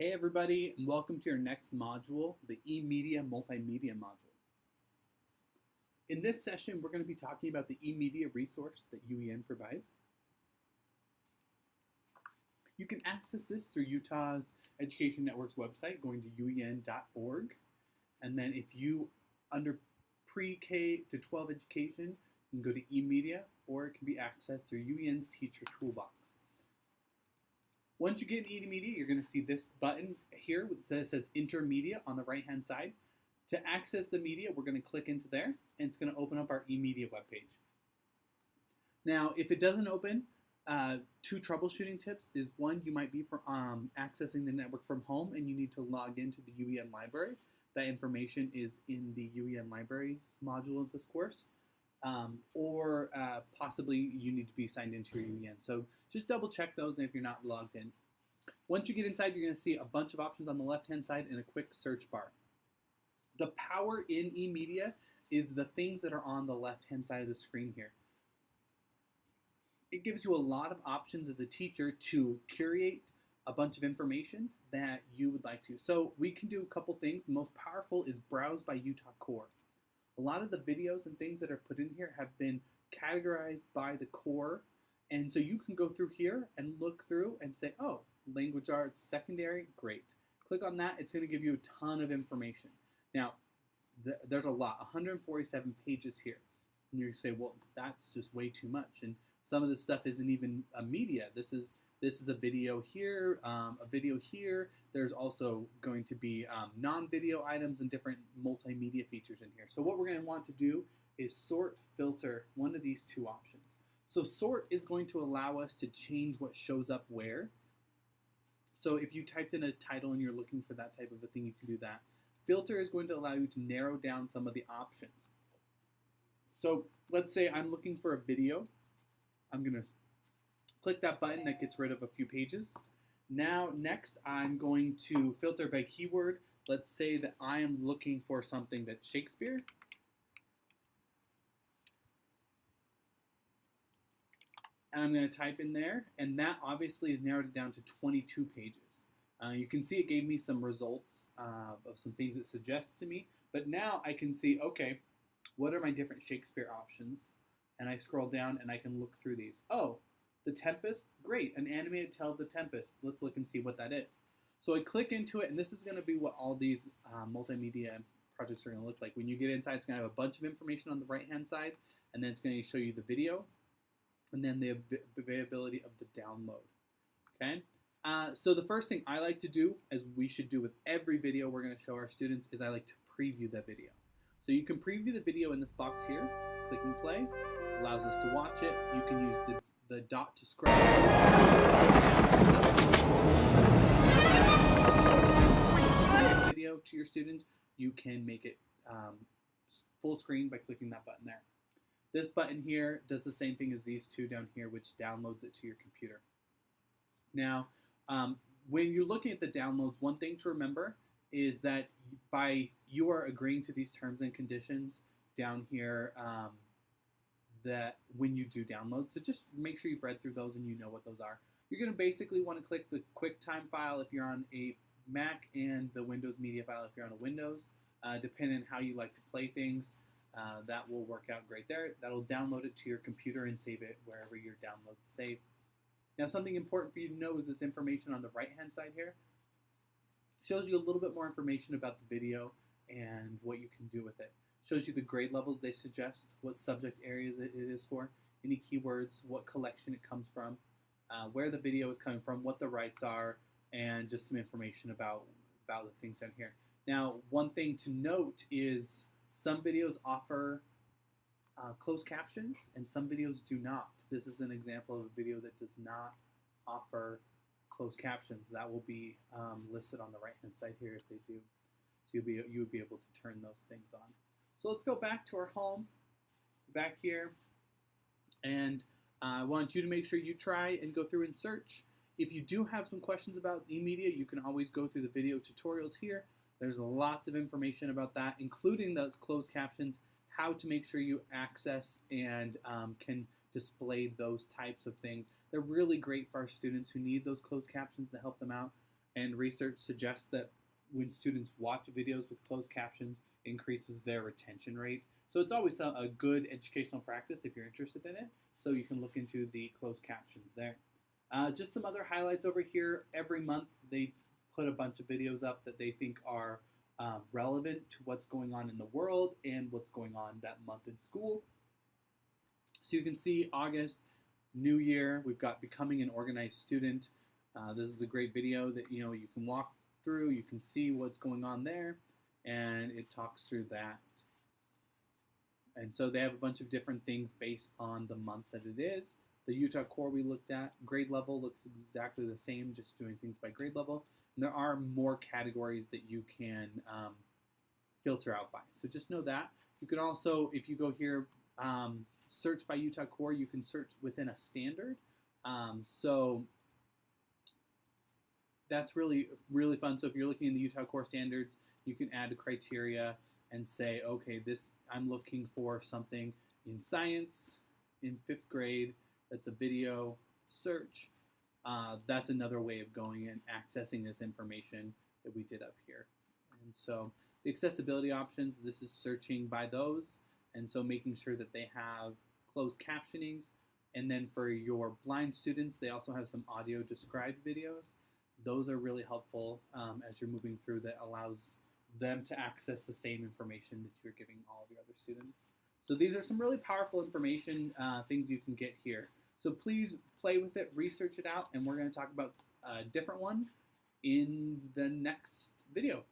Hey everybody, and welcome to your next module, the Emedia Multimedia module. In this session, we're going to be talking about the Emedia resource that UEN provides. You can access this through Utah's Education Network's website, going to uen.org. And then if you, under pre-K to 12 education, you can go to Emedia, or it can be accessed through UEN's Teacher Toolbox. Once you get into Emedia, you're going to see this button here that says Intermedia on the right-hand side. To access the media, we're going to click into there, and it's going to open up our Emedia webpage. Now, if it doesn't open, two troubleshooting tips is one, you might be accessing the network from home, and you need to log into the UEN library. That information is in the UEN library module of this course. Or possibly you need to be signed into your UEN. So just double check those if you're not logged in. Once you get inside, you're going to see a bunch of options on the left-hand side and a quick search bar. The power in Emedia is the things that are on the left-hand side of the screen here. It gives you a lot of options as a teacher to curate a bunch of information that you would like to. So we can do a couple things. The most powerful is Browse by Utah Core. A lot of the videos and things that are put in here have been categorized by the core, and so you can go through here and look through and say, oh, language arts, secondary, great. Click on that, it's going to give you a ton of information. Now, there's a lot, 147 pages here. And you say, well, that's just way too much, and some of this stuff isn't even a media. This is a video here, a video here. There's also going to be non-video items and different multimedia features in here. So what we're going to want to do is sort, filter, one of these two options. So sort is going to allow us to change what shows up where. So if you typed in a title and you're looking for that type of a thing, you can do that. Filter is going to allow you to narrow down some of the options. So let's say I'm looking for a video. I'm going to click that button that gets rid of a few pages. Now, next, I'm going to filter by keyword. Let's say that I am looking for something that's Shakespeare. And I'm going to type in there, and that obviously has narrowed it down to 22 pages. You can see it gave me some results of some things it suggests to me, but now I can see, okay, what are my different Shakespeare options? And I scroll down and I can look through these. Oh, The Tempest, great, an animated tale of The Tempest. Let's look and see what that is. So I click into it, and this is going to be what all these multimedia projects are going to look like. When you get inside, it's going to have a bunch of information on the right-hand side, and then it's going to show you the video, and then the availability of the download. Okay. So the first thing I like to do, as we should do with every video we're going to show our students, is I like to preview that video. So you can preview the video in this box here. Click and play. Allows us to watch it. You can use the dot to scroll. Video to your student, you can make it full screen by clicking that button there. This button here does the same thing as these two down here, which downloads it to your computer. Now, when you're looking at the downloads, one thing to remember is that you are agreeing to these terms and conditions down here that when you do download. So just make sure you've read through those and you know what those are. You're going to basically want to click the QuickTime file if you're on a Mac and the Windows Media file if you're on a Windows. Depending on how you like to play things, that will work out great there. That'll download it to your computer and save it wherever your downloads save. Now, something important for you to know is this information on the right-hand side here shows you a little bit more information about the video and what you can do with it. Shows you the grade levels they suggest, what subject areas it is for, any keywords, what collection it comes from, where the video is coming from, what the rights are, and just some information about the things down here. Now, one thing to note is some videos offer closed captions and some videos do not. This is an example of a video that does not offer closed captions. That will be listed on the right-hand side here if they do. So you would be able to turn those things on. So let's go back to our home, back here, and I want you to make sure you try and go through and search. If you do have some questions about Emedia, you can always go through the video tutorials here. There's lots of information about that, including those closed captions, how to make sure you access and can display those types of things. They're really great for our students who need those closed captions to help them out. And research suggests that when students watch videos with closed captions, it increases their retention rate. So it's always a good educational practice if you're interested in it. So you can look into the closed captions there. Just some other highlights over here. Every month they put a bunch of videos up that they think are relevant to what's going on in the world and what's going on that month in school. So you can see August, New Year, we've got Becoming an Organized Student. This is a great video that you can walk through, you can see what's going on there, and it talks through that. And so they have a bunch of different things based on the month that it is. The Utah Core we looked at, grade level looks exactly the same, just doing things by grade level. And there are more categories that you can filter out by. So just know that. You can also, if you go here, search by Utah Core, you can search within a standard. So that's really, really fun. So if you're looking in the Utah Core standards, you can add a criteria and say, okay, I'm looking for something in science in 5th grade. That's a video search. That's another way of going and accessing this information that we did up here. And so the accessibility options, this is searching by those. And so making sure that they have closed captionings. And then for your blind students, they also have some audio described videos. Those are really helpful as you're moving through, that allows them to access the same information that you're giving all of your other students. So these are some really powerful information, things you can get here. So please play with it, research it out, and we're going to talk about a different one in the next video.